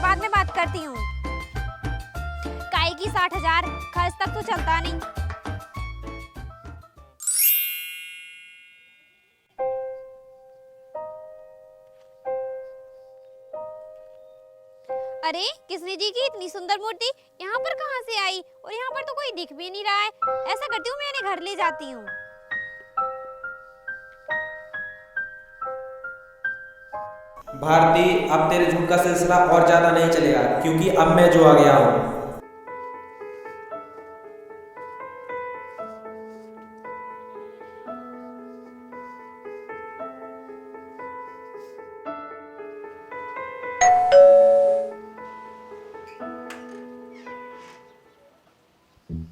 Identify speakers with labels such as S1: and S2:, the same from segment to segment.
S1: बाद में बात करती हूँ। काई की 60,000, खर्च तक तो चलता नहीं। अरे कृष्ण जी की इतनी सुंदर मूर्ति यहाँ पर कहाँ से आई? और यहाँ पर तो कोई दिख भी नहीं रहा है। ऐसा करती हूँ, मैं इन्हें घर ले जाती हूँ।
S2: भारती, अब तेरे झूठ का सिलसिला और ज्यादा नहीं चलेगा, क्योंकि अब मैं जो आ गया हूँ।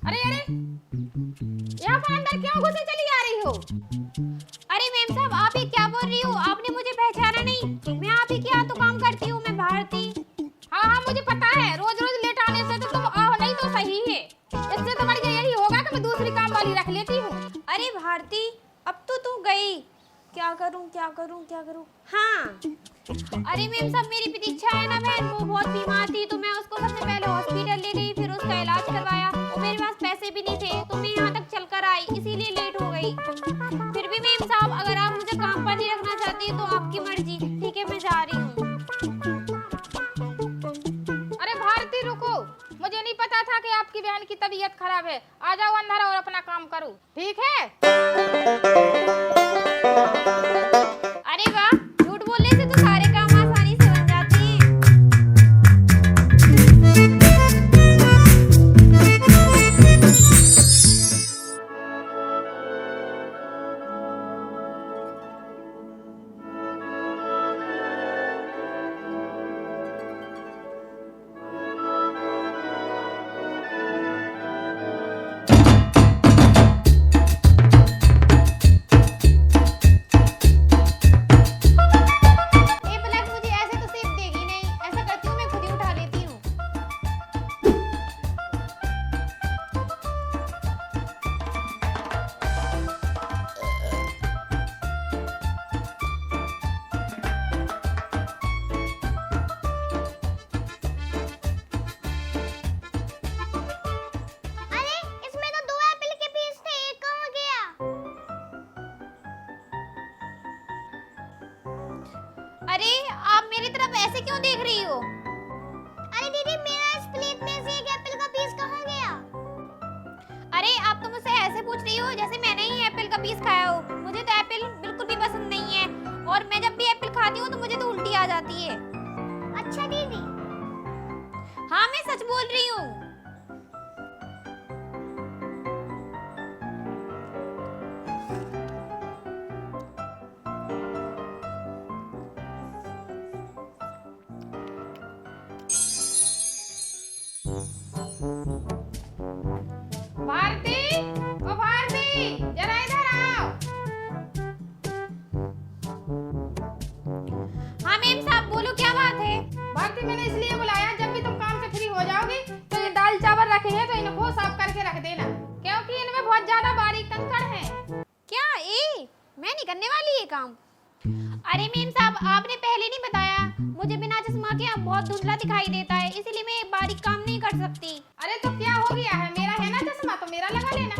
S3: अरे अरे, यहाँ पर अंदर क्यों घुसे चली आ रही हो?
S1: अरे मैम साहब, आप ये क्या बोल रही हो? आपने मुझे पहचाना नहीं? मैं आप ही के यहाँ तो काम करती हूँ, मैं भारती।
S3: हाँ हाँ, मुझे पता है, रोज रोज लेट आने से तो तुम आओ नहीं तो सही है। इससे तो बढ़िया यही होगा कि मैं दूसरी काम वाली रख लेती हूँ।
S1: अरे भारती, अब तो तू गई। क्या करूँ क्या करूँ क्या करूँ? हाँ, अरे मैम साहब, मेरी प्रतीक्षा है ना बहन, वो बहुत बीमार थी, तो मैं उसको सबसे पहले हॉस्पिटल ले गई, फिर उसका इलाज करवाया। और मेरे पास पैसे भी नहीं थे, तो मैं यहाँ तक चलकर आई, इसीलिए लेट हो गई। फिर भी मैम साहब, अगर आप मुझे काम पर नहीं रखना चाहती तो आपकी मर्जी। ठीक है, मैं जा रही हूँ।
S3: अरे भारती रुको, मुझे नहीं पता था कि आपकी बहन की तबीयत खराब है। आ जाओ अंदर और अपना काम करो, ठीक है?
S1: अरे वाह, झूठ बोलने से तो सारे काम आसानी से बन जाते हैं। ये प्लग मुझे ऐसे तो सेफ देगी नहीं। ऐसा करती हूँ, मैं खुद ही उठा लेती हूँ। अरे इसमें तो 2 एप्पल के पीस थे, एक कहाँ गया? अरे आप मेरी तरफ ऐसे क्यों देख रही हो? अरे दीदी, मेरा इस प्लेट में से एक एप्पल का पीस कहाँ गया? अरे आप तो मुझसे ऐसे पूछ रही हो जैसे मैंने ही एप्पल का पीस खाया हो। मुझे तो एप्पल बिल्कुल भी पसंद नहीं है, और मैं जब भी एप्पल खाती हूँ तो मुझे तो उल्टी आ जाती है। अच्छा दीदी। हाँ, मैं सच बोल रही हूँ।
S3: भारती, ओ भारती, जरा इधर आओ।
S1: हाँ मैम साहब, बोलो क्या बात है?
S3: भारती, मैंने इसलिए बुलाया, जब भी तुम काम से फ्री हो जाओगी तो ये दाल चावल रखे हैं तो इनको साफ करके रख देना, क्योंकि इनमें बहुत ज्यादा बारीक कंकड़ हैं।
S1: क्या मैं नहीं करने वाली ये काम? अरे मैम साहब, आपने पहले नहीं बताया? मुझे बिना चश्मा के अब बहुत धुंधला दिखाई देता है, इसीलिए मैं बारीक काम नहीं कर सकती।
S3: अरे तो क्या हो गया है, मेरा है ना चश्मा, तो मेरा लगा लेना।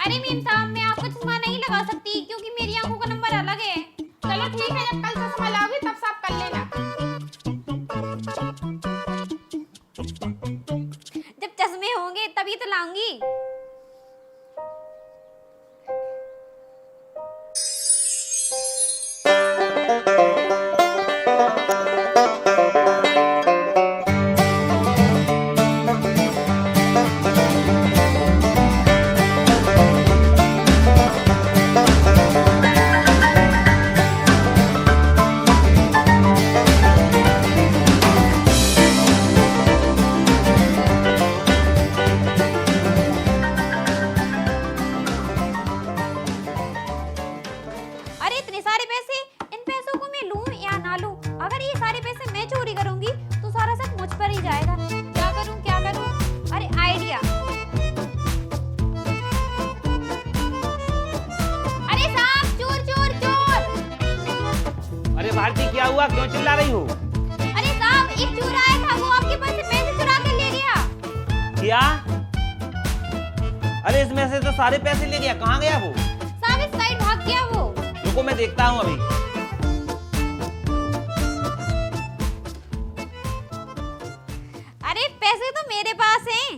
S1: अरे मैम साहब, मैं आपको चश्मा नहीं लगा सकती, क्योंकि मेरी आंखों का नंबर अलग है।
S3: चलो ठीक है, जब कल चश्मा लाओगी तब साफ कर लेना।
S1: जब चश्मे होंगे तभी तो लाऊंगी।
S2: भारती, क्या हुआ? क्यों चिल्ला रही हो?
S1: अरे साहब, एक चोर आया था, वो आपके पास से पैसे चुरा कर ले गया।
S4: क्या? अरे इसमें से तो सारे पैसे ले गया, कहाँ गया वो?
S1: साहब इस साइड भाग गया वो।
S4: रुको मैं देखता हूँ अभी।
S1: अरे पैसे तो मेरे पास हैं।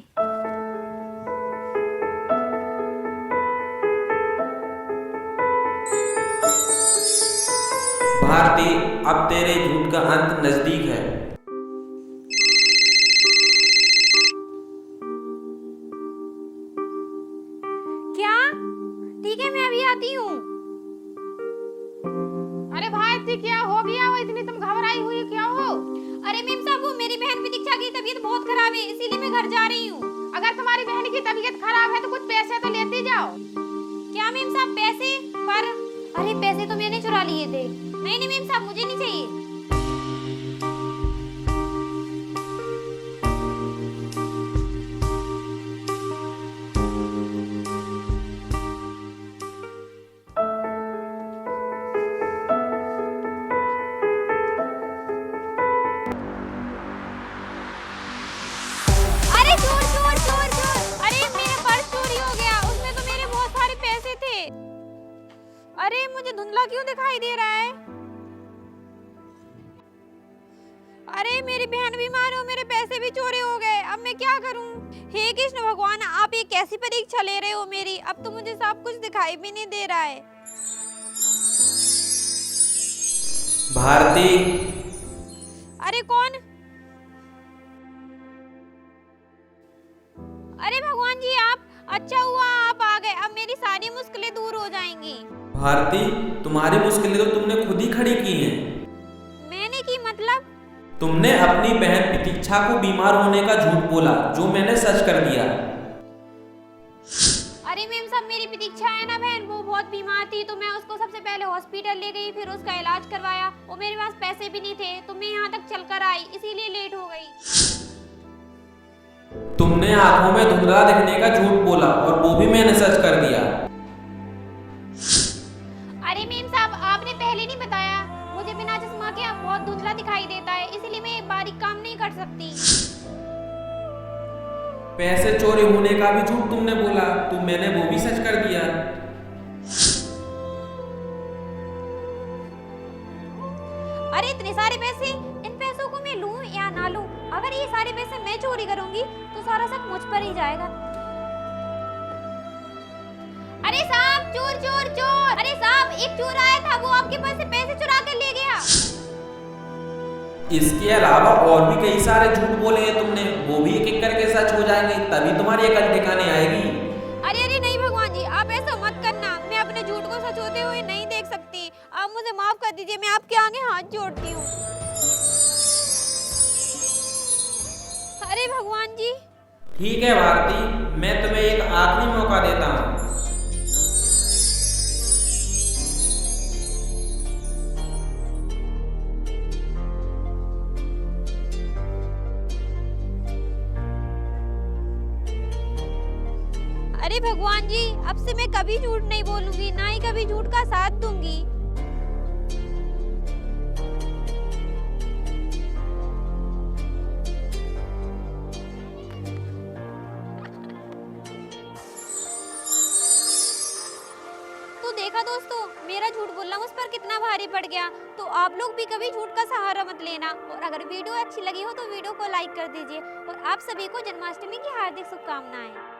S2: भारती, अब तेरे झूठ का अंत नजदीक है।
S1: क्या? ठीक है, मैं अभी आती हूँ।
S3: अरे भारती क्या हो गया? वो इतनी तुम घबराई हुई क्यों हो?
S1: अरे मेम साहब, वो मेरी बहन प्रतीक्षा की तबीयत बहुत खराब है, इसीलिए मैं घर जा रही हूँ।
S3: अगर तुम्हारी बहन की तबीयत खराब है तो कुछ पैसे तो लेती जाओ।
S1: क्या मेम साहब, पैसे? पर अरे पैसे तो मैंने चुरा लिए थे। नहीं नहीं मेम साहब, मुझे नहीं चाहिए। अरे चोर चोर चोर चोर! अरे मेरा पर्स चोरी हो गया, उसमें तो मेरे बहुत सारे पैसे थे। अरे मुझे धुंधला क्यों दिखाई दे रहा है? अरे मेरी बहन बीमार हो, मेरे पैसे भी चोरी हो गए, अब मैं क्या करूं? हे कृष्ण भगवान, आप ये कैसी परीक्षा ले रहे हो मेरी? अब तो मुझे सब कुछ दिखाई भी नहीं दे रहा है।
S2: भारती,
S1: अरे कौन? अरे भगवान जी, आप! अच्छा हुआ आप आ गए, अब मेरी सारी मुश्किलें दूर हो जाएंगी।
S2: भारती, तुम्हारी मुश्किलें तो तुमने खुद ही खड़ी की हैं।
S1: मैंने की मतलब?
S2: तुमने अपनी बहन प्रतीक्षा को बीमार होने का झूठ बोला, जो मैंने सच कर दिया।
S1: अरे मेम साहब, मेरी प्रतीक्षा है ना बहन, वो बहुत बीमार थी, तो मैं उसको सबसे पहले हॉस्पिटल ले गई, फिर उसका इलाज करवाया। और मेरे पास पैसे भी नहीं थे, तो मैं यहाँ तक चलकर आई, इसीलिए लेट हो गई।
S2: तुमने आंखों में धुंधला दिखने का झूठ बोला, और वो भी मैंने सच कर दिया।
S1: अरे मेम साहब, आपने पहले नहीं बताया? मुझे बिना चश्मा के बहुत धुंधला दिखाई देता है, इसीलिए मैं बारीक काम नहीं कर सकती।
S2: पैसे चोरी होने का भी झूठ तुमने बोला, तो मैंने वो भी सच कर दिया।
S1: अरे इतने सारे पैसे, इन पैसों को मैं लूं या ना लूं? अगर ये सारे पैसे मैं चोरी करूंगी तो सारा शक मुझ पर ही जाएगा। अरे साहब, चोर चोर चोर! अरे साहब, एक चोर आया था, वो आपके पास से पैसे चुरा कर ले गया।
S2: इसके अलावा और भी कई सारे झूठ बोले हैं तुमने, वो भी एक एक करके सच हो जाएंगे, तभी तुम्हारी अकल ठिकाने आएगी।
S1: अरे नहीं भगवान जी, आप ऐसा मत करना, मैं अपने झूठ को सच होते हुए नहीं देख सकती। आप मुझे माफ कर दीजिए, मैं आपके आगे हाथ जोड़ती हूँ। अरे भगवान जी!
S2: ठीक है भारती, मैं तुम्हें एक आखिरी मौका देता हूँ।
S1: अरे भगवान जी, अब से मैं कभी झूठ नहीं बोलूंगी, ना ही कभी झूठ का साथ दूंगी। तो देखा दोस्तों, मेरा झूठ बोलना मुझ पर कितना भारी पड़ गया। तो आप लोग भी कभी झूठ का सहारा मत लेना, और अगर वीडियो अच्छी लगी हो तो वीडियो को लाइक कर दीजिए। और आप सभी को जन्माष्टमी की हार्दिक शुभकामनाएं।